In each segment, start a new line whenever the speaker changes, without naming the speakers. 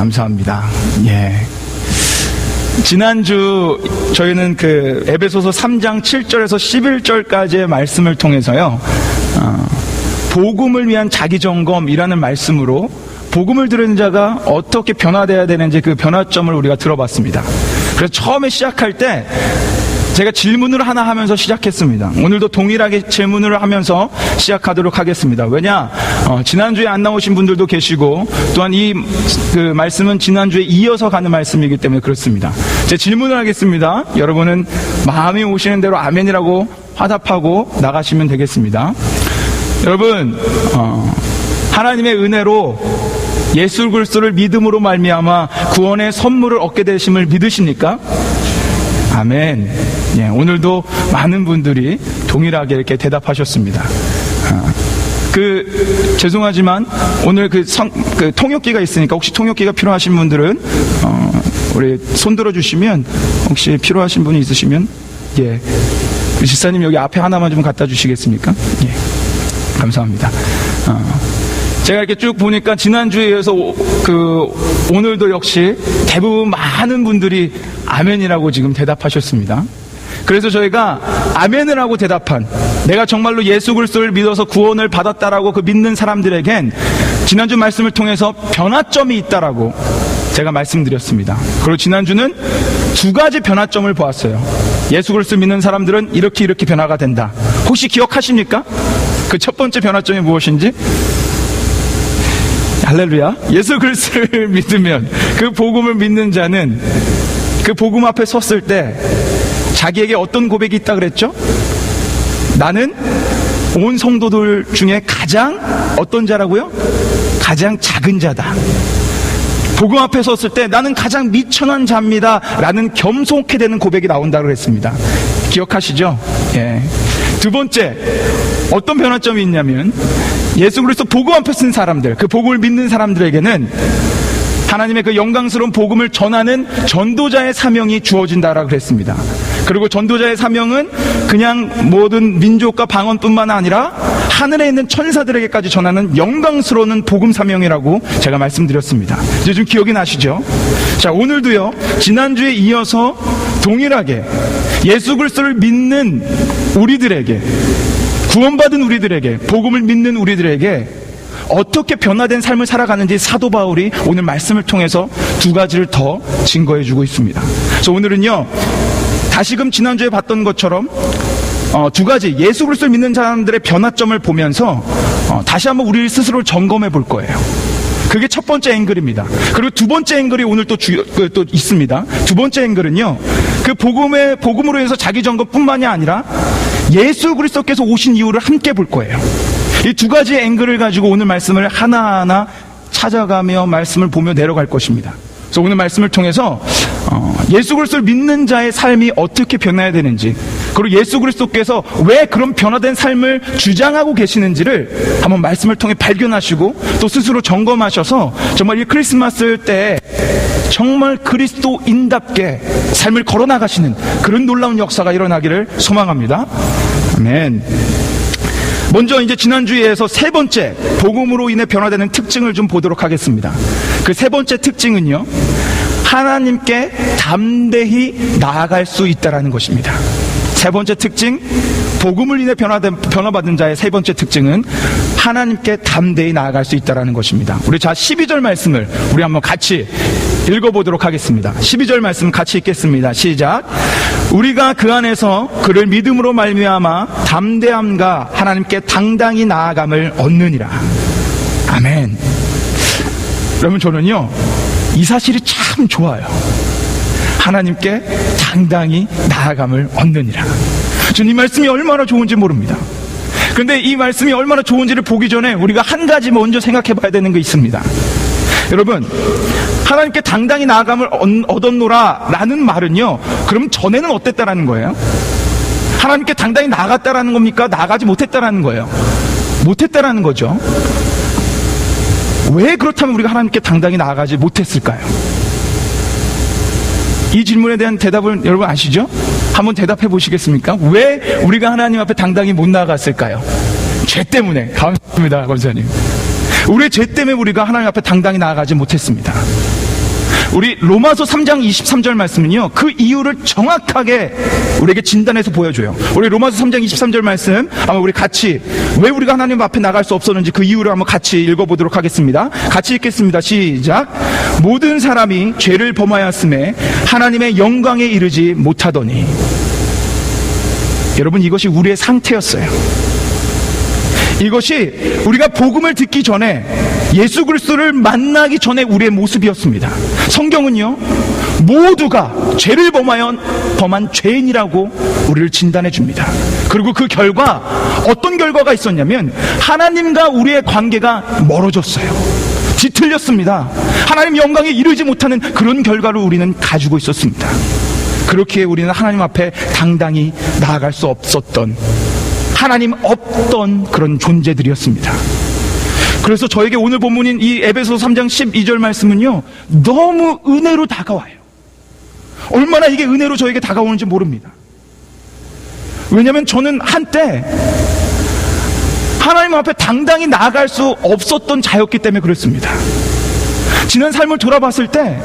감사합니다. 예. 지난주 저희는 그 에베소서 3장 7절에서 11절까지의 말씀을 통해서요, 복음을 위한 자기점검이라는 말씀으로 복음을 들은 자가 어떻게 변화되어야 되는지 그 변화점을 우리가 들어봤습니다. 그래서 처음에 시작할 때 제가 질문을 하나 하면서 시작했습니다. 오늘도 동일하게 질문을 하면서 시작하도록 하겠습니다. 왜냐, 지난주에 안 나오신 분들도 계시고, 또한 그 말씀은 지난주에 이어서 가는 말씀이기 때문에 그렇습니다. 제 질문을 하겠습니다. 여러분은 마음이 오시는 대로 아멘이라고 화답하고 나가시면 되겠습니다. 여러분, 하나님의 은혜로 예수 그리스도를 믿음으로 말미암아 구원의 선물을 얻게 되심을 믿으십니까? 아멘. 예, 오늘도 많은 분들이 동일하게 이렇게 대답하셨습니다. 죄송하지만 오늘 그 통역기가 있으니까 혹시 통역기가 필요하신 분들은 우리 손 들어주시면, 혹시 필요하신 분이 있으시면, 예, 지사님 여기 앞에 하나만 좀 갖다 주시겠습니까? 예, 감사합니다. 제가 이렇게 쭉 보니까 지난주에 이어서 오늘도 역시 대부분 많은 분들이 아멘이라고 지금 대답하셨습니다. 그래서 저희가 아멘을 하고 대답한, 내가 정말로 예수 그리스도를 믿어서 구원을 받았다라고 그 믿는 사람들에겐 지난주 말씀을 통해서 변화점이 있다라고 제가 말씀드렸습니다. 그리고 지난주는 두 가지 변화점을 보았어요. 예수 그리스도 믿는 사람들은 이렇게 변화가 된다. 혹시 기억하십니까? 그 첫 번째 변화점이 무엇인지? 할렐루야. 예수 그리스도를 믿으면, 그 복음을 믿는 자는 그 복음 앞에 섰을 때 자기에게 어떤 고백이 있다 그랬죠? 나는 온 성도들 중에 가장 어떤 자라고요? 가장 작은 자다. 복음 앞에 섰을 때 나는 가장 미천한 자입니다 라는 겸손케 되는 고백이 나온다고 그랬습니다. 기억하시죠? 예. 두 번째, 어떤 변화점이 있냐면, 예수 그리스도 복음 앞에 쓴 사람들, 그 복음을 믿는 사람들에게는 하나님의 그 영광스러운 복음을 전하는 전도자의 사명이 주어진다라고 그랬습니다. 그리고 전도자의 사명은 그냥 모든 민족과 방언뿐만 아니라 하늘에 있는 천사들에게까지 전하는 영광스러운 복음 사명이라고 제가 말씀드렸습니다. 이제 좀 기억이 나시죠? 자, 오늘도요, 지난주에 이어서 동일하게 예수 그리스도를 믿는 우리들에게, 구원받은 우리들에게, 복음을 믿는 우리들에게 어떻게 변화된 삶을 살아가는지 사도 바울이 오늘 말씀을 통해서 두 가지를 더 증거해주고 있습니다. 그래서 오늘은요, 다시금 지난주에 봤던 것처럼 두 가지 예수 그리스도를 믿는 사람들의 변화점을 보면서 다시 한번 우리 스스로를 점검해 볼 거예요. 그게 첫 번째 앵글입니다. 그리고 두 번째 앵글이 오늘 또 있습니다. 두 번째 앵글은요, 그 복음으로 인해서 자기 점검뿐만이 아니라 예수 그리스도께서 오신 이유를 함께 볼 거예요. 이 두 가지 앵글을 가지고 오늘 말씀을 하나하나 찾아가며 말씀을 보며 내려갈 것입니다. 그래서 오늘 말씀을 통해서 예수 그리스도를 믿는 자의 삶이 어떻게 변해야 되는지, 그리고 예수 그리스도께서 왜 그런 변화된 삶을 주장하고 계시는지를 한번 말씀을 통해 발견하시고 또 스스로 점검하셔서 정말 이 크리스마스 때 정말 그리스도인답게 삶을 걸어나가시는 그런 놀라운 역사가 일어나기를 소망합니다. 아멘. 먼저 이제 지난주에서 세 번째, 복음으로 인해 변화되는 특징을 좀 보도록 하겠습니다. 그 세 번째 특징은요, 하나님께 담대히 나아갈 수 있다라는 것입니다. 세 번째 특징, 복음을 인해 변화받은 자의 세 번째 특징은 하나님께 담대히 나아갈 수 있다라는 것입니다. 우리 12절 말씀을 우리 한번 같이 읽어보도록 하겠습니다. 12절 말씀 같이 읽겠습니다. 시작. 우리가 그 안에서 그를 믿음으로 말미암아 담대함과 하나님께 당당히 나아감을 얻느니라. 아멘. 여러분, 저는요, 이 사실이 참 좋아요. 하나님께 당당히 나아감을 얻느니라. 저는 이 말씀이 얼마나 좋은지 모릅니다. 그런데 이 말씀이 얼마나 좋은지를 보기 전에 우리가 한 가지 먼저 생각해 봐야 되는 게 있습니다. 여러분, 하나님께 당당히 나아감을 얻었노라 라는 말은요, 그럼 전에는 어땠다라는 거예요? 하나님께 당당히 나아갔다라는 겁니까? 나아가지 못했다라는 거예요? 못했다라는 거죠. 왜 그렇다면 우리가 하나님께 당당히 나아가지 못했을까요? 이 질문에 대한 대답을 여러분 아시죠? 한번 대답해 보시겠습니까? 왜 우리가 하나님 앞에 당당히 못 나아갔을까요? 죄 때문에. 감사합니다, 권사님. 우리의 죄 때문에 우리가 하나님 앞에 당당히 나아가지 못했습니다. 우리 로마서 3장 23절 말씀은요, 그 이유를 정확하게 우리에게 진단해서 보여줘요. 우리 로마서 3장 23절 말씀, 아마 우리 같이, 왜 우리가 하나님 앞에 나갈 수 없었는지 그 이유를 한번 같이 읽어보도록 하겠습니다. 같이 읽겠습니다. 시작. 모든 사람이 죄를 범하였음에 하나님의 영광에 이르지 못하더니. 여러분, 이것이 우리의 상태였어요. 이것이 우리가 복음을 듣기 전에, 예수 그리스도를 만나기 전에 우리의 모습이었습니다. 성경은요, 모두가 죄를 범한 죄인이라고 우리를 진단해 줍니다. 그리고 그 결과, 어떤 결과가 있었냐면 하나님과 우리의 관계가 멀어졌어요. 뒤틀렸습니다. 하나님 영광에 이르지 못하는 그런 결과를 우리는 가지고 있었습니다. 그렇기에 우리는 하나님 앞에 당당히 나아갈 수 없었던, 하나님 없던 그런 존재들이었습니다. 그래서 저에게 오늘 본문인 이 에베소서 3장 12절 말씀은요, 너무 은혜로 다가와요. 얼마나 이게 은혜로 저에게 다가오는지 모릅니다. 왜냐하면 저는 한때 하나님 앞에 당당히 나아갈 수 없었던 자였기 때문에 그렇습니다. 지난 삶을 돌아봤을 때,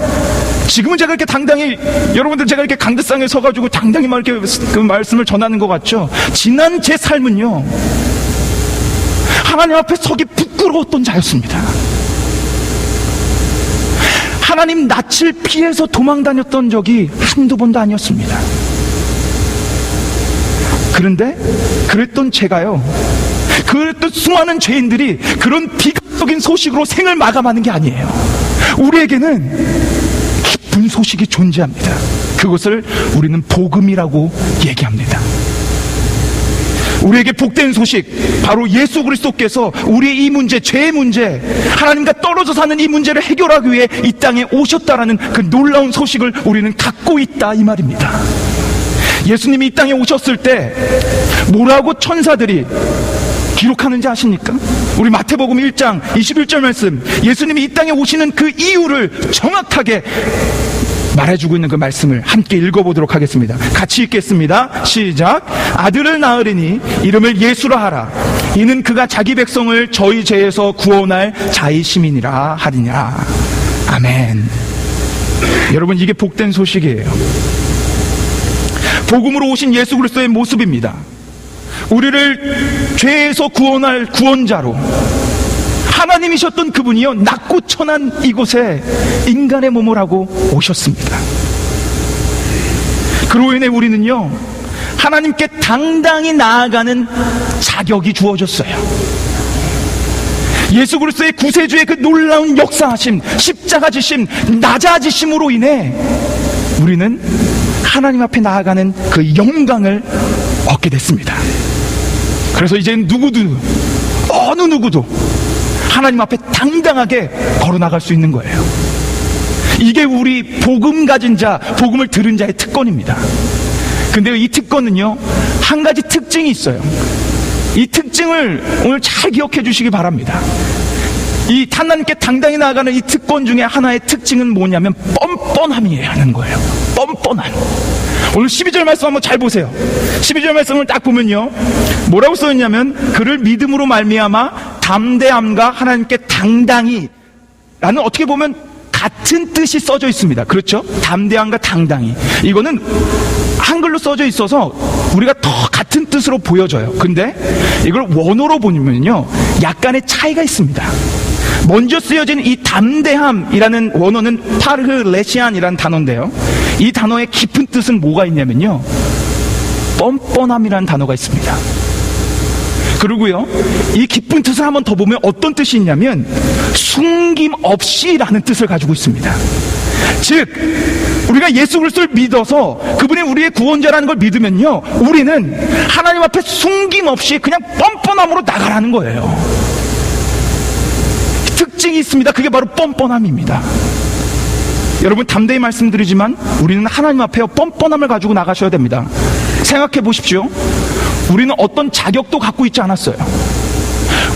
지금은 제가 이렇게 당당히, 여러분들 제가 이렇게 강대상에 서가지고 당당히 막 이렇게 그 말씀을 전하는 것 같죠? 지난 제 삶은요, 하나님 앞에 서기 부끄러웠던 자였습니다. 하나님 낯을 피해서 도망 다녔던 적이 한두 번도 아니었습니다. 그런데 그랬던 제가요, 그랬던 수많은 죄인들이 그런 비극적인 소식으로 생을 마감하는 게 아니에요. 우리에게는 기쁜 소식이 존재합니다. 그것을 우리는 복음이라고 얘기합니다. 우리에게 복된 소식, 바로 예수 그리스도께서 우리의 이 문제, 죄의 문제, 하나님과 떨어져 사는 이 문제를 해결하기 위해 이 땅에 오셨다라는 그 놀라운 소식을 우리는 갖고 있다, 이 말입니다. 예수님이 이 땅에 오셨을 때 뭐라고 천사들이 기록하는지 아십니까? 우리 마태복음 1장 21절 말씀, 예수님이 이 땅에 오시는 그 이유를 정확하게 말해주고 있는 그 말씀을 함께 읽어보도록 하겠습니다. 같이 읽겠습니다. 시작. 아들을 낳으리니 이름을 예수라 하라. 이는 그가 자기 백성을 저희 죄에서 구원할 자의심이니라 하리냐. 아멘. 여러분, 이게 복된 소식이에요. 복음으로 오신 예수 그리스도의 모습입니다. 우리를 죄에서 구원할 구원자로, 하나님이셨던 그분이요, 낮고 천한 이곳에 인간의 몸을 하고 오셨습니다. 그로 인해 우리는요, 하나님께 당당히 나아가는 자격이 주어졌어요. 예수 그리스도의 구세주의 그 놀라운 역사하심, 십자가 지심, 낮아지심으로 인해 우리는 하나님 앞에 나아가는 그 영광을 얻게 됐습니다. 그래서 이제는 누구도, 어느 누구도 하나님 앞에 당당하게 걸어나갈 수 있는 거예요. 이게 우리 복음 가진 자, 복음을 들은 자의 특권입니다. 근데 이 특권은요, 한 가지 특징이 있어요. 이 특징을 오늘 잘 기억해 주시기 바랍니다. 이 하나님께 당당히 나아가는 이 특권 중에 하나의 특징은 뭐냐면 뻔뻔함이에요 하는 거예요. 뻔뻔함. 오늘 12절 말씀 한번 잘 보세요. 12절 말씀을 딱 보면요, 뭐라고 써있냐면, 그를 믿음으로 말미암아 담대함과 하나님께 당당히 라는, 어떻게 보면 같은 뜻이 써져 있습니다. 그렇죠? 담대함과 당당히, 이거는 한글로 써져 있어서 우리가 더 같은 뜻으로 보여져요. 근데 이걸 원어로 보면요, 약간의 차이가 있습니다. 먼저 쓰여진 이 담대함이라는 원어는 파르흐레시안이라는 단어인데요, 이 단어의 깊은 뜻은 뭐가 있냐면요, 뻔뻔함이라는 단어가 있습니다. 그리고요, 이 깊은 뜻을 한번 더 보면 어떤 뜻이 있냐면 숨김없이라는 뜻을 가지고 있습니다. 즉, 우리가 예수 그리스도를 믿어서 그분이 우리의 구원자라는 걸 믿으면요, 우리는 하나님 앞에 숨김없이 그냥 뻔뻔함으로 나가라는 거예요. 특징이 있습니다. 그게 바로 뻔뻔함입니다. 여러분, 담대히 말씀드리지만 우리는 하나님 앞에 뻔뻔함을 가지고 나가셔야 됩니다. 생각해 보십시오. 우리는 어떤 자격도 갖고 있지 않았어요.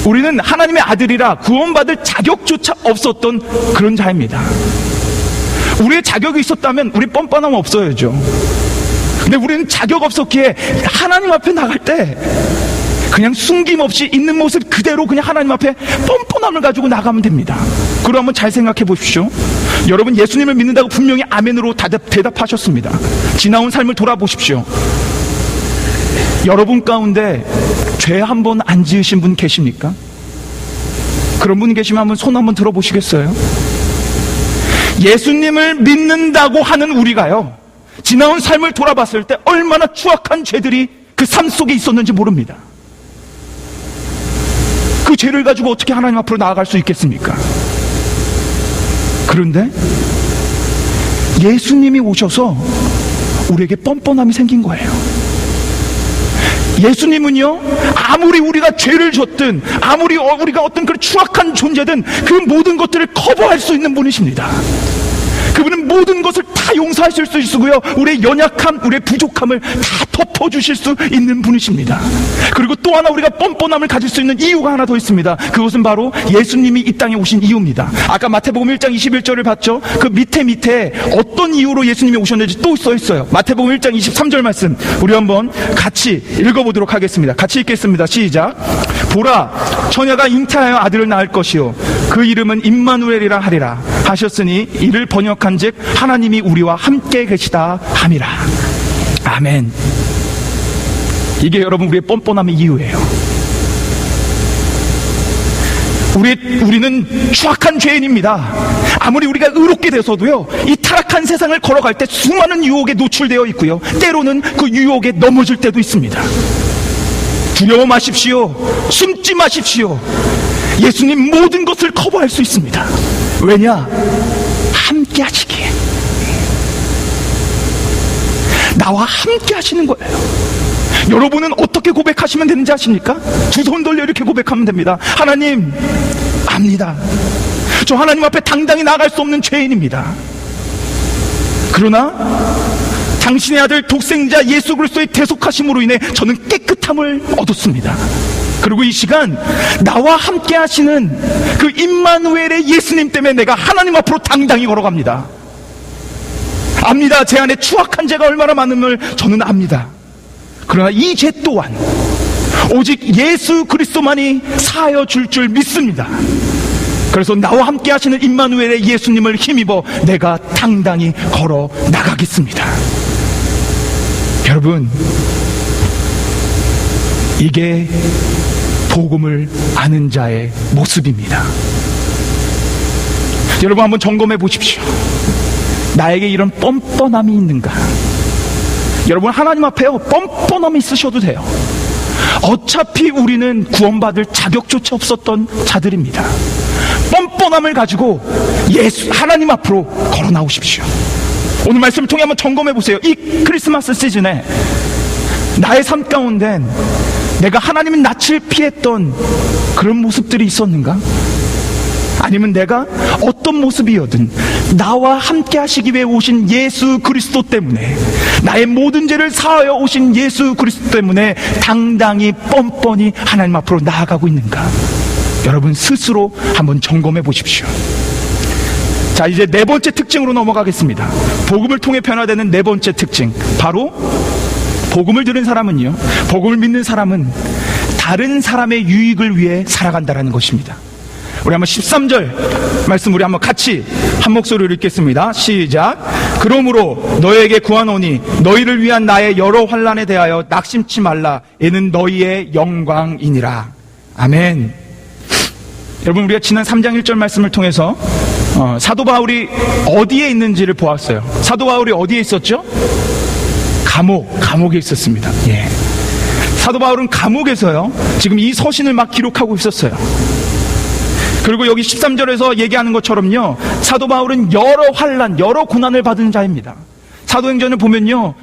우리는 하나님의 아들이라 구원받을 자격조차 없었던 그런 자입니다. 우리의 자격이 있었다면 우리 뻔뻔함 없어야죠. 근데 우리는 자격 없었기에 하나님 앞에 나갈 때 그냥 숨김없이 있는 모습 그대로 그냥 하나님 앞에 뻔뻔함을 가지고 나가면 됩니다. 그럼 한번 잘 생각해 보십시오. 여러분 예수님을 믿는다고 분명히 아멘으로 대답하셨습니다. 지나온 삶을 돌아보십시오. 여러분 가운데 죄 한 번 안 지으신 분 계십니까? 그런 분 계시면 한번 손 한번 들어보시겠어요? 예수님을 믿는다고 하는 우리가요, 지나온 삶을 돌아봤을 때 얼마나 추악한 죄들이 그 삶 속에 있었는지 모릅니다. 그 죄를 가지고 어떻게 하나님 앞으로 나아갈 수 있겠습니까? 그런데 예수님이 오셔서 우리에게 뻔뻔함이 생긴 거예요. 예수님은요, 아무리 우리가 죄를 졌든 아무리 우리가 어떤 그런 추악한 존재든 그 모든 것들을 커버할 수 있는 분이십니다. 그분은 모든 것을 다 용서하실 수 있으고요, 우리의 연약함, 우리의 부족함을 다 덮어주실 수 있는 분이십니다. 그리고 또 하나 우리가 뻔뻔함을 가질 수 있는 이유가 하나 더 있습니다. 그것은 바로 예수님이 이 땅에 오신 이유입니다. 아까 마태복음 1장 21절을 봤죠? 그 밑에 어떤 이유로 예수님이 오셨는지 또 써 있어요. 마태복음 1장 23절 말씀 우리 한번 같이 읽어보도록 하겠습니다. 같이 읽겠습니다. 시작. 보라, 처녀가 잉태하여 아들을 낳을 것이요 그 이름은 임마누엘이라 하리라 하셨으니 이를 번역한즉 하나님이 우리와 함께 계시다 함이라. 아멘. 이게 여러분 우리의 뻔뻔함의 이유예요. 우리는 추악한 죄인입니다. 아무리 우리가 의롭게 돼서도요, 이 타락한 세상을 걸어갈 때 수많은 유혹에 노출되어 있고요, 때로는 그 유혹에 넘어질 때도 있습니다. 두려워 마십시오. 숨지 마십시오. 예수님 모든 것을 커버할 수 있습니다. 왜냐? 함께 하시기에. 나와 함께 하시는 거예요. 여러분은 어떻게 고백하시면 되는지 아십니까? 두 손 돌려 이렇게 고백하면 됩니다. 하나님, 압니다. 저 하나님 앞에 당당히 나아갈 수 없는 죄인입니다. 그러나 당신의 아들 독생자 예수 그리스도의 대속하심으로 인해 저는 깨끗함을 얻었습니다. 그리고 이 시간 나와 함께 하시는 그 임마누엘의 예수님 때문에 내가 하나님 앞으로 당당히 걸어갑니다. 압니다. 제 안에 추악한 죄가 얼마나 많음을 저는 압니다. 그러나 이 죄 또한 오직 예수 그리스도만이 사하여 줄 줄 믿습니다. 그래서 나와 함께 하시는 임마누엘의 예수님을 힘입어 내가 당당히 걸어 나가겠습니다. 여러분, 이게 복음을 아는 자의 모습입니다. 여러분 한번 점검해 보십시오. 나에게 이런 뻔뻔함이 있는가? 여러분 하나님 앞에요, 뻔뻔함이 있으셔도 돼요. 어차피 우리는 구원받을 자격조차 없었던 자들입니다. 뻔뻔함을 가지고 하나님 앞으로 걸어 나오십시오. 오늘 말씀을 통해 한번 점검해 보세요. 이 크리스마스 시즌에 나의 삶 가운데 내가 하나님의 낯을 피했던 그런 모습들이 있었는가? 아니면 내가 어떤 모습이어든 나와 함께 하시기 위해 오신 예수 그리스도 때문에, 나의 모든 죄를 사하여 오신 예수 그리스도 때문에 당당히 뻔뻔히 하나님 앞으로 나아가고 있는가? 여러분 스스로 한번 점검해 보십시오. 자, 이제 네 번째 특징으로 넘어가겠습니다. 복음을 통해 변화되는 네 번째 특징, 바로 복음을 들은 사람은요, 복음을 믿는 사람은 다른 사람의 유익을 위해 살아간다는 것입니다. 우리 한번 13절 말씀 우리 한번 같이 한 목소리로 읽겠습니다. 시작. 그러므로 너에게 구하노니 너희를 위한 나의 여러 환난에 대하여 낙심치 말라. 이는 너희의 영광이니라. 아멘. 여러분 우리가 지난 3장 1절 말씀을 통해서 사도 바울이 어디에 있는지를 보았어요. 사도 바울이 어디에 있었죠? 감옥에 있었습니다. 예. 사도 바울은 감옥에서요, 지금 이 서신을 막 기록하고 있었어요. 그리고 여기 13절에서 얘기하는 것처럼요, 사도 바울은 여러 환난, 여러 고난을 받은 자입니다. 사도행전을 보면요,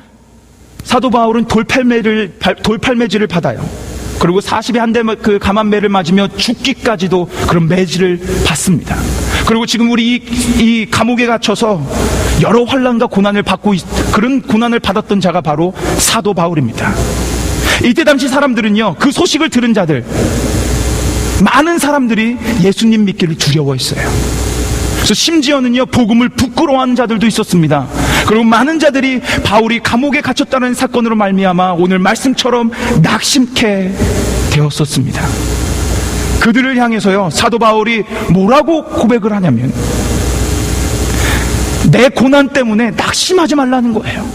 사도 바울은 돌팔매질을 받아요. 그리고 40에 한 대 그 감한매를 맞으며 죽기까지도 그런 매질을 받습니다. 그리고 지금 우리 이 감옥에 갇혀서 여러 환난과 고난을 받고 그런 고난을 받았던 자가 바로 사도 바울입니다. 이때 당시 사람들은요, 그 소식을 들은 자들, 많은 사람들이 예수님 믿기를 두려워했어요. 그래서 심지어는요, 복음을 부끄러워하는 자들도 있었습니다. 그리고 많은 자들이 바울이 감옥에 갇혔다는 사건으로 말미암아 오늘 말씀처럼 낙심케 되었었습니다. 그들을 향해서요, 사도 바울이 뭐라고 고백을 하냐면, 내 고난 때문에 낙심하지 말라는 거예요.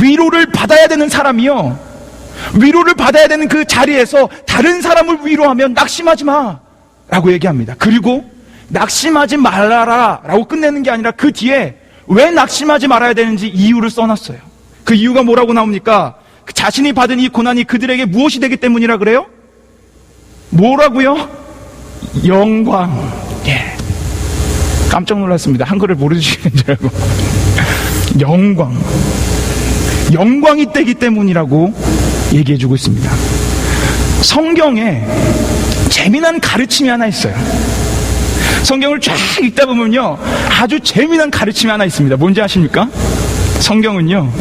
위로를 받아야 되는 사람이요, 위로를 받아야 되는 그 자리에서 다른 사람을 위로하면 낙심하지 마 라고 얘기합니다. 그리고 낙심하지 말라라 라고 끝내는 게 아니라 그 뒤에 왜 낙심하지 말아야 되는지 이유를 써놨어요. 그 이유가 뭐라고 나옵니까? 자신이 받은 이 고난이 그들에게 무엇이 되기 때문이라 그래요? 뭐라고요? 영광. 예. 깜짝 놀랐습니다. 한글을 모르시는 줄 알고. 영광이 되기 때문이라고 얘기해주고 있습니다. 성경에 재미난 가르침이 하나 있어요. 성경을 쫙 읽다 보면요, 아주 재미난 가르침이 하나 있습니다. 뭔지 아십니까? 성경은요,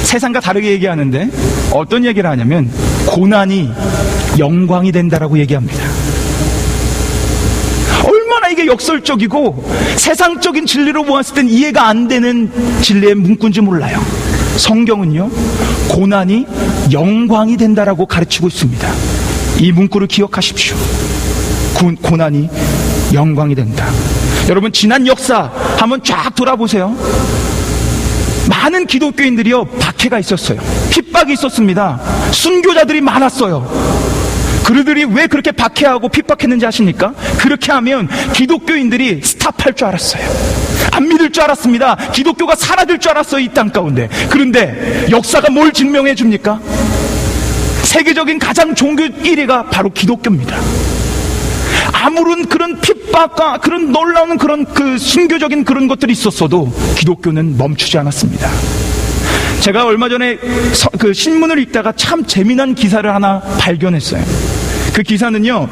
세상과 다르게 얘기하는데 어떤 얘기를 하냐면 고난이 영광이 된다라고 얘기합니다. 얼마나 이게 역설적이고 세상적인 진리로 보았을 땐 이해가 안 되는 진리의 문구인지 몰라요. 성경은요, 고난이 영광이 된다라고 가르치고 있습니다. 이 문구를 기억하십시오. 고난이 영광이 된다. 여러분, 지난 역사 한번 쫙 돌아보세요. 많은 기독교인들이요, 박해가 있었어요. 핍박이 있었습니다. 순교자들이 많았어요. 그들이 왜 그렇게 박해하고 핍박했는지 아십니까? 그렇게 하면 기독교인들이 스탑할 줄 알았어요. 안 믿을 줄 알았습니다. 기독교가 사라질 줄 알았어요, 이 땅 가운데. 그런데 역사가 뭘 증명해 줍니까? 세계적인 가장 종교 1위가 바로 기독교입니다. 아무런 그런 핍박과 그런 놀라운 그런 그 순교적인 그런 것들이 있었어도 기독교는 멈추지 않았습니다. 제가 얼마 전에 그 신문을 읽다가 참 재미난 기사를 하나 발견했어요. 그 기사는요,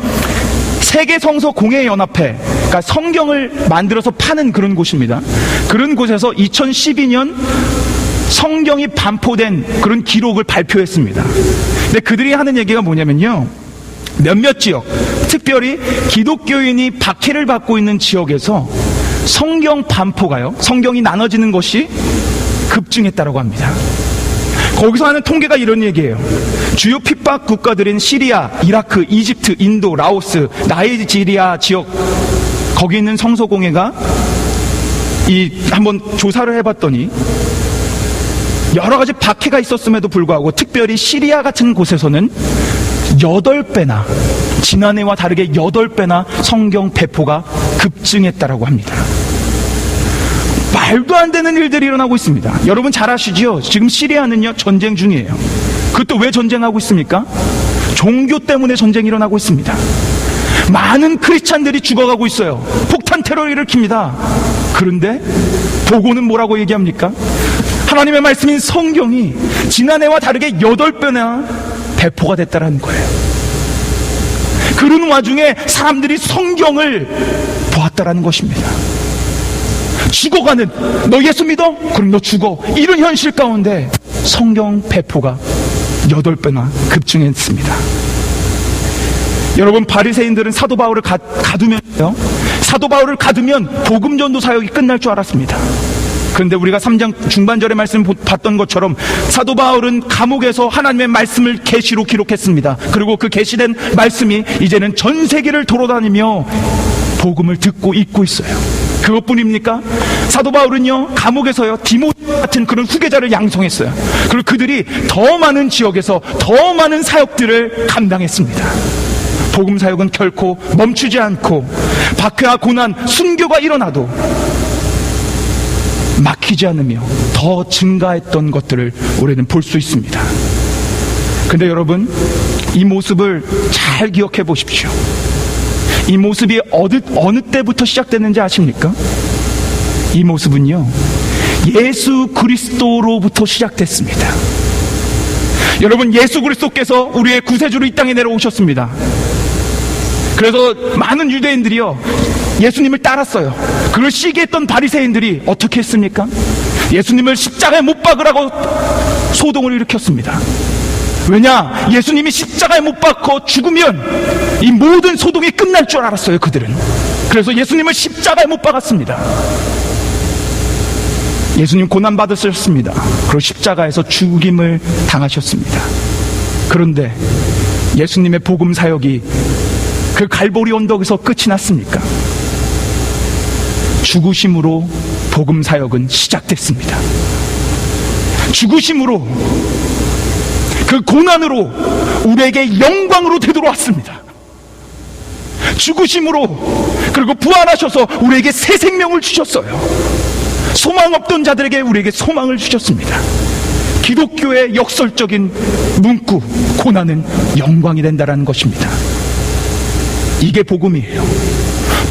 세계성서공예연합회, 그러니까 성경을 만들어서 파는 그런 곳입니다. 그런 곳에서 2012년 성경이 반포된 그런 기록을 발표했습니다. 근데 그들이 하는 얘기가 뭐냐면요, 몇몇 지역, 특별히 기독교인이 박해를 받고 있는 지역에서 성경 반포가요, 성경이 나눠지는 것이 급증했다고 합니다. 거기서 하는 통계가 이런 얘기예요. 주요 핍박 국가들인 시리아, 이라크, 이집트, 인도, 라오스, 나이지리아 지역, 거기 있는 성서공예가 한번 조사를 해봤더니 여러 가지 박해가 있었음에도 불구하고 특별히 시리아 같은 곳에서는 8배나, 지난해와 다르게 8배나 성경 배포가 급증했다고 합니다. 말도 안 되는 일들이 일어나고 있습니다. 여러분 잘 아시죠? 지금 시리아는요, 전쟁 중이에요. 그것도 왜 전쟁하고 있습니까? 종교 때문에 전쟁이 일어나고 있습니다. 많은 크리스찬들이 죽어가고 있어요. 폭탄 테러를 일으킵니다. 그런데 보고는 뭐라고 얘기합니까? 하나님의 말씀인 성경이 지난해와 다르게 8배나 배포가 됐다는 거예요. 그런 와중에 사람들이 성경을 보았다라는 것입니다. 죽어가는, 너 예수 믿어? 그럼 너 죽어. 이런 현실 가운데 성경 배포가 8배나 급증했습니다. 여러분, 바리새인들은 사도 바울을 가두면요, 사도 바울을 가두면 복음 전도 사역이 끝날 줄 알았습니다. 그런데 우리가 3장 중반절의 말씀을 봤던 것처럼 사도 바울은 감옥에서 하나님의 말씀을 계시로 기록했습니다. 그리고 그 계시된 말씀이 이제는 전 세계를 돌아다니며 복음을 듣고 읽고 있어요. 그것뿐입니까? 사도 바울은요, 감옥에서요, 디모데 같은 그런 후계자를 양성했어요. 그리고 그들이 더 많은 지역에서 더 많은 사역들을 감당했습니다. 복음 사역은 결코 멈추지 않고 박해와 고난, 순교가 일어나도 막히지 않으며 더 증가했던 것들을 우리는 볼 수 있습니다. 근데 여러분, 이 모습을 잘 기억해 보십시오. 이 모습이 어느 때부터 시작됐는지 아십니까? 이 모습은요, 예수 그리스도로부터 시작됐습니다. 여러분, 예수 그리스도께서 우리의 구세주로 이 땅에 내려오셨습니다. 그래서 많은 유대인들이요, 예수님을 따랐어요. 그걸 시기했던 바리새인들이 어떻게 했습니까? 예수님을 십자가에 못 박으라고 소동을 일으켰습니다. 왜냐? 예수님이 십자가에 못 박고 죽으면 이 모든 소동이 끝날 줄 알았어요, 그들은. 그래서 예수님을 십자가에 못 박았습니다. 예수님 고난 받으셨습니다. 그리고 십자가에서 죽임을 당하셨습니다. 그런데 예수님의 복음 사역이 그 갈보리 언덕에서 끝이 났습니까? 죽으심으로 복음 사역은 시작됐습니다. 죽으심으로, 그 고난으로 우리에게 영광으로 되돌아왔습니다. 죽으심으로, 그리고 부활하셔서 우리에게 새 생명을 주셨어요. 소망 없던 자들에게 우리에게 소망을 주셨습니다. 기독교의 역설적인 문구, 고난은 영광이 된다는 것입니다. 이게 복음이에요.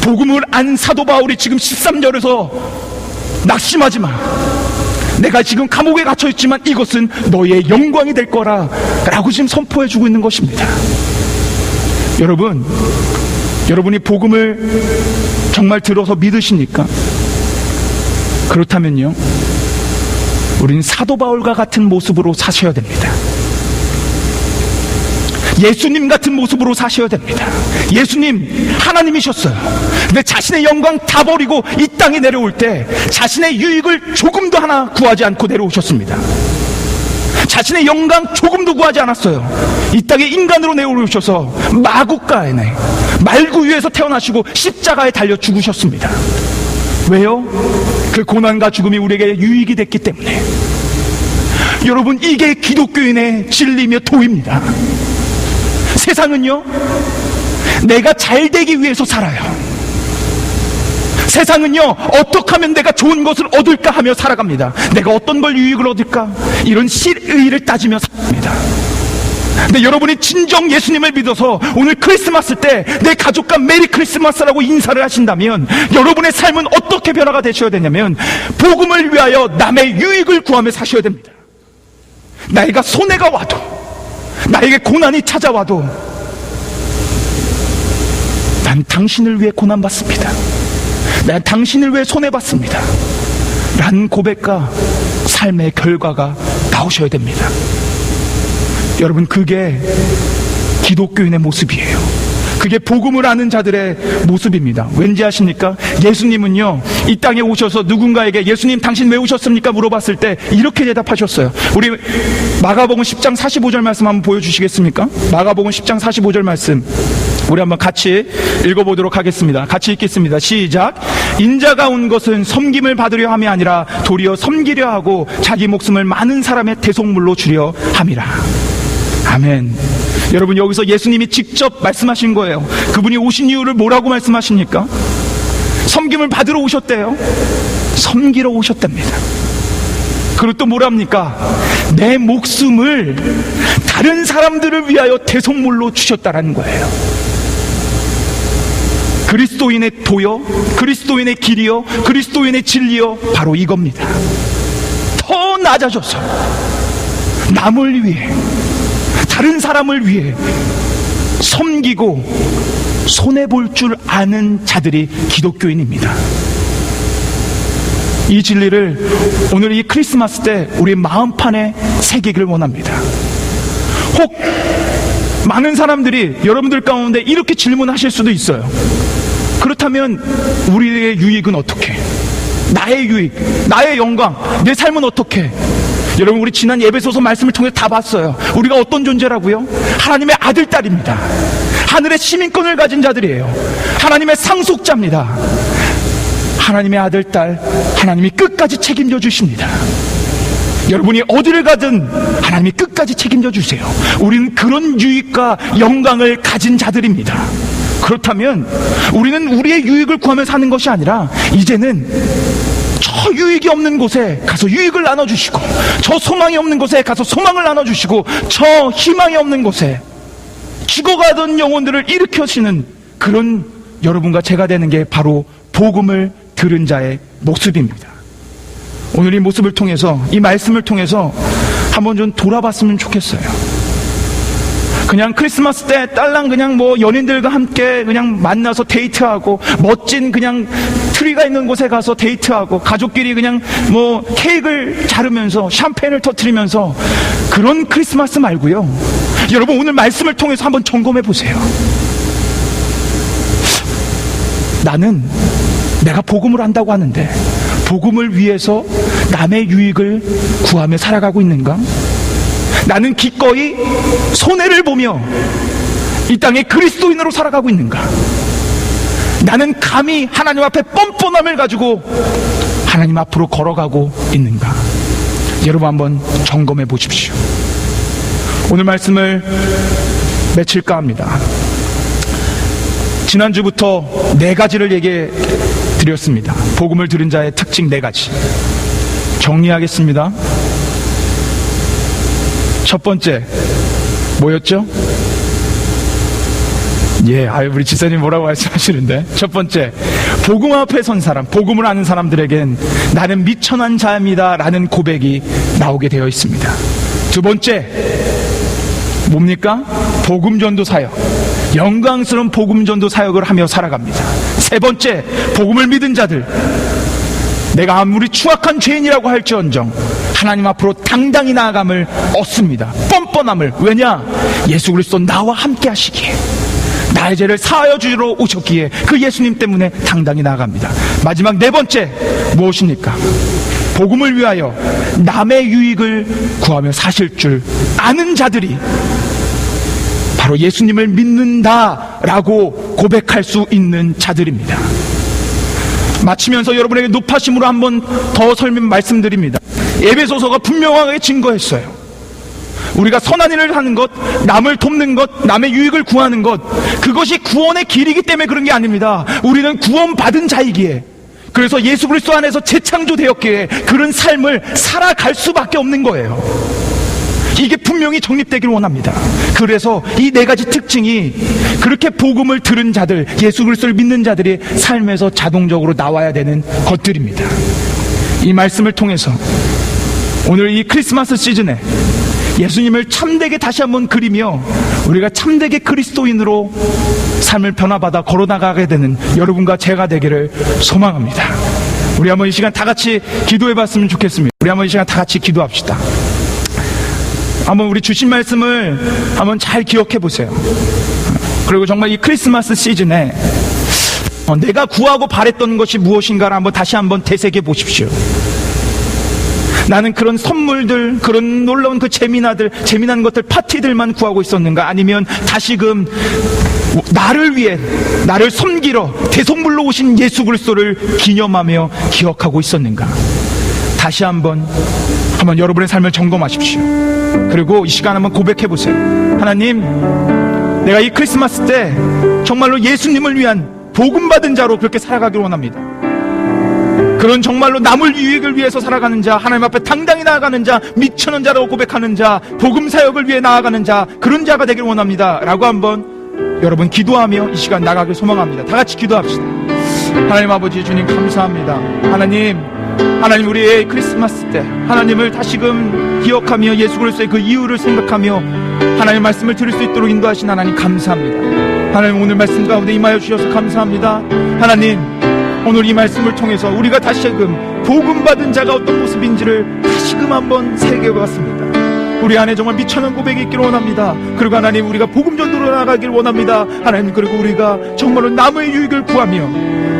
복음을 안 사도 바울이 지금 13절에서 낙심하지 마, 내가 지금 감옥에 갇혀있지만 이것은 너의 영광이 될 거라 라고 지금 선포해주고 있는 것입니다. 여러분이 복음을 정말 들어서 믿으십니까? 그렇다면요, 우리는 사도 바울과 같은 모습으로 사셔야 됩니다. 예수님 같은 모습으로 사셔야 됩니다. 예수님 하나님이셨어요. 근데 자신의 영광 다 버리고 이 땅에 내려올 때 자신의 유익을 조금도 하나 구하지 않고 내려오셨습니다. 자신의 영광 조금도 구하지 않았어요. 이 땅에 인간으로 내려오셔서 마구간에 말구 위에서 태어나시고 십자가에 달려 죽으셨습니다. 왜요? 그 고난과 죽음이 우리에게 유익이 됐기 때문에. 여러분, 이게 기독교인의 진리며 도입니다. 세상은요, 내가 잘 되기 위해서 살아요. 세상은요, 어떻게 하면 내가 좋은 것을 얻을까 하며 살아갑니다. 내가 어떤 걸 유익을 얻을까, 이런 실의를 따지며 삽니다. 근데 여러분이 진정 예수님을 믿어서 오늘 크리스마스 때 내 가족과 메리 크리스마스라고 인사를 하신다면 여러분의 삶은 어떻게 변화가 되셔야 되냐면, 복음을 위하여 남의 유익을 구하며 사셔야 됩니다. 나이가 손해가 와도, 나에게 고난이 찾아와도 난 당신을 위해 고난받습니다. 난 당신을 위해 손해받습니다. 라는 고백과 삶의 결과가 나오셔야 됩니다. 여러분, 그게 기독교인의 모습이에요. 그게 복음을 아는 자들의 모습입니다. 왠지 아십니까? 예수님은요, 이 땅에 오셔서 누군가에게 예수님 당신 왜 오셨습니까? 물어봤을 때 이렇게 대답하셨어요. 우리 마가복음 10장 45절 말씀 한번 보여주시겠습니까? 마가복음 10장 45절 말씀 우리 한번 같이 읽어보도록 하겠습니다. 같이 읽겠습니다. 시작. 인자가 온 것은 섬김을 받으려 함이 아니라 도리어 섬기려 하고 자기 목숨을 많은 사람의 대속물로 주려 함이라. 아멘. 여러분, 여기서 예수님이 직접 말씀하신 거예요. 그분이 오신 이유를 뭐라고 말씀하십니까? 섬김을 받으러 오셨대요. 섬기러 오셨답니다. 그리고 또 뭐랍니까? 내 목숨을 다른 사람들을 위하여 대속물로 주셨다라는 거예요. 그리스도인의 도요, 그리스도인의 길이요, 그리스도인의 진리요, 바로 이겁니다. 더 낮아져서 남을 위해, 다른 사람을 위해 섬기고 손해볼 줄 아는 자들이 기독교인입니다. 이 진리를 오늘 이 크리스마스 때 우리 마음판에 새기길 원합니다. 혹 많은 사람들이 여러분들 가운데 이렇게 질문하실 수도 있어요. 그렇다면 우리의 유익은 어떻게? 나의 유익, 나의 영광, 내 삶은 어떻게? 여러분, 우리 지난 예배소서 말씀을 통해 다 봤어요. 우리가 어떤 존재라고요? 하나님의 아들, 딸입니다. 하늘의 시민권을 가진 자들이에요. 하나님의 상속자입니다. 하나님의 아들, 딸, 하나님이 끝까지 책임져 주십니다. 여러분이 어디를 가든 하나님이 끝까지 책임져 주세요. 우리는 그런 유익과 영광을 가진 자들입니다. 그렇다면 우리는 우리의 유익을 구하며 사는 것이 아니라 이제는 저 유익이 없는 곳에 가서 유익을 나눠주시고, 저 소망이 없는 곳에 가서 소망을 나눠주시고, 저 희망이 없는 곳에 죽어가던 영혼들을 일으켜시는 그런 여러분과 제가 되는 게 바로 복음을 들은 자의 모습입니다. 오늘 이 모습을 통해서, 이 말씀을 통해서 한번 좀 돌아봤으면 좋겠어요. 그냥 크리스마스 때 딸랑 그냥 뭐 연인들과 함께 그냥 만나서 데이트하고, 멋진 그냥 트리가 있는 곳에 가서 데이트하고, 가족끼리 그냥 뭐 케이크를 자르면서 샴페인을 터뜨리면서 그런 크리스마스 말고요. 여러분, 오늘 말씀을 통해서 한번 점검해 보세요. 나는 내가 복음을 한다고 하는데 복음을 위해서 남의 유익을 구하며 살아가고 있는가? 나는 기꺼이 손해를 보며 이 땅에 그리스도인으로 살아가고 있는가? 나는 감히 하나님 앞에 뻔뻔함을 가지고 하나님 앞으로 걸어가고 있는가? 여러분 한번 점검해 보십시오. 오늘 말씀을 맺힐까 합니다. 지난주부터 4가지를 얘기해 드렸습니다. 복음을 들은 자의 특징 4가지. 정리하겠습니다. 첫 번째, 뭐였죠? 우리 지사님 뭐라고 말씀하시는데? 첫 번째, 복음 앞에 선 사람, 복음을 아는 사람들에겐 나는 미천한 자입니다 라는 고백이 나오게 되어 있습니다. 두 번째, 뭡니까? 복음 전도 사역. 영광스러운 복음 전도 사역을 하며 살아갑니다. 세 번째, 복음을 믿은 자들. 내가 아무리 추악한 죄인이라고 할지언정 하나님 앞으로 당당히 나아감을 얻습니다. 뻔뻔함을. 왜냐? 예수 그리스도 나와 함께 하시기에, 나의 죄를 사하여 주시러 오셨기에 그 예수님 때문에 당당히 나아갑니다. 마지막 4번째, 무엇입니까? 복음을 위하여 남의 유익을 구하며 사실 줄 아는 자들이 바로 예수님을 믿는다라고 고백할 수 있는 자들입니다. 마치면서 여러분에게 높아심으로 한번 더 말씀드립니다. 에베소서가 분명하게 증거했어요. 우리가 선한 일을 하는 것, 남을 돕는 것, 남의 유익을 구하는 것, 그것이 구원의 길이기 때문에 그런 게 아닙니다. 우리는 구원받은 자이기에, 그래서 예수 그리스도 안에서 재창조되었기에 그런 삶을 살아갈 수밖에 없는 거예요. 이게 분명히 정립되기를 원합니다. 그래서 이 4가지 특징이 그렇게 복음을 들은 자들, 예수 그리스도를 믿는 자들의 삶에서 자동적으로 나와야 되는 것들입니다. 이 말씀을 통해서 오늘 이 크리스마스 시즌에 예수님을 참되게 다시 한번 그리며 우리가 참되게 그리스도인으로 삶을 변화받아 걸어나가게 되는 여러분과 제가 되기를 소망합니다. 우리 한번 이 시간 다 같이 기도해 봤으면 좋겠습니다. 우리 한번 이 시간 다 같이 기도합시다. 한번 우리 주신 말씀을 한번 잘 기억해 보세요. 그리고 정말 이 크리스마스 시즌에 내가 구하고 바랬던 것이 무엇인가를 한번 다시 한번 되새겨 보십시오. 나는 그런 선물들, 그런 놀라운 그 재미난 것들, 파티들만 구하고 있었는가? 아니면 다시금 나를 위해, 나를 섬기러 대속물로 오신 예수 그리스도를 기념하며 기억하고 있었는가? 다시 한번 여러분의 삶을 점검하십시오. 그리고 이 시간 한번 고백해 보세요. 하나님, 내가 이 크리스마스 때 정말로 예수님을 위한 복음받은 자로 그렇게 살아가길 원합니다. 그런 정말로 남을 유익을 위해서 살아가는 자, 하나님 앞에 당당히 나아가는 자, 미천한 자라고 고백하는 자, 복음 사역을 위해 나아가는 자, 그런 자가 되길 원합니다 라고 한번 여러분 기도하며 이 시간 나가길 소망합니다. 다 같이 기도합시다. 하나님 아버지, 주님 감사합니다. 하나님, 우리의 크리스마스 때 하나님을 다시금 기억하며 예수 그리스도의 그 이유를 생각하며 하나님 말씀을 들을 수 있도록 인도하신 하나님 감사합니다. 하나님, 오늘 말씀 가운데 임하여 주셔서 감사합니다. 하나님, 오늘 이 말씀을 통해서 우리가 다시금 복음받은 자가 어떤 모습인지를 다시금 한번 새겨봤습니다. 우리 안에 정말 미천한 고백이 있기를 원합니다. 그리고 하나님, 우리가 복음 전도로 나아가길 원합니다. 하나님, 그리고 우리가 정말로 남의 유익을 구하며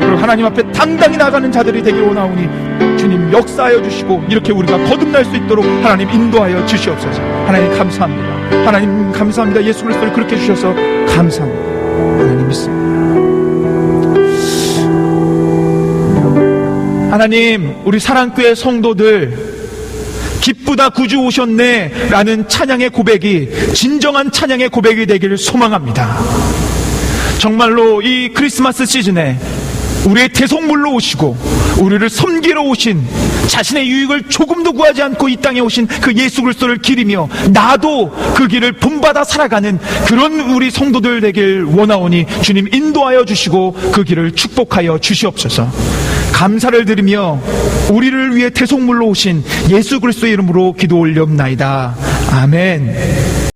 그리고 하나님 앞에 당당히 나가는 자들이 되길 원하오니 주님 역사하여 주시고 이렇게 우리가 거듭날 수 있도록 하나님 인도하여 주시옵소서. 하나님 감사합니다. 하나님 감사합니다. 예수 그리스도를 그렇게 해주셔서 감사합니다. 하나님 믿습니다. 하나님, 우리 사랑교회 성도들 기쁘다 구주 오셨네 라는 찬양의 고백이 진정한 찬양의 고백이 되기를 소망합니다. 정말로 이 크리스마스 시즌에 우리의 대속물로 오시고 우리를 섬기러 오신, 자신의 유익을 조금도 구하지 않고 이 땅에 오신 그 예수 그리스도를 기리며 나도 그 길을 본받아 살아가는 그런 우리 성도들 되길 원하오니 주님 인도하여 주시고 그 길을 축복하여 주시옵소서. 감사를 드리며 우리를 위해 대속물로 오신 예수 그리스도의 이름으로 기도 올려옵나이다. 아멘.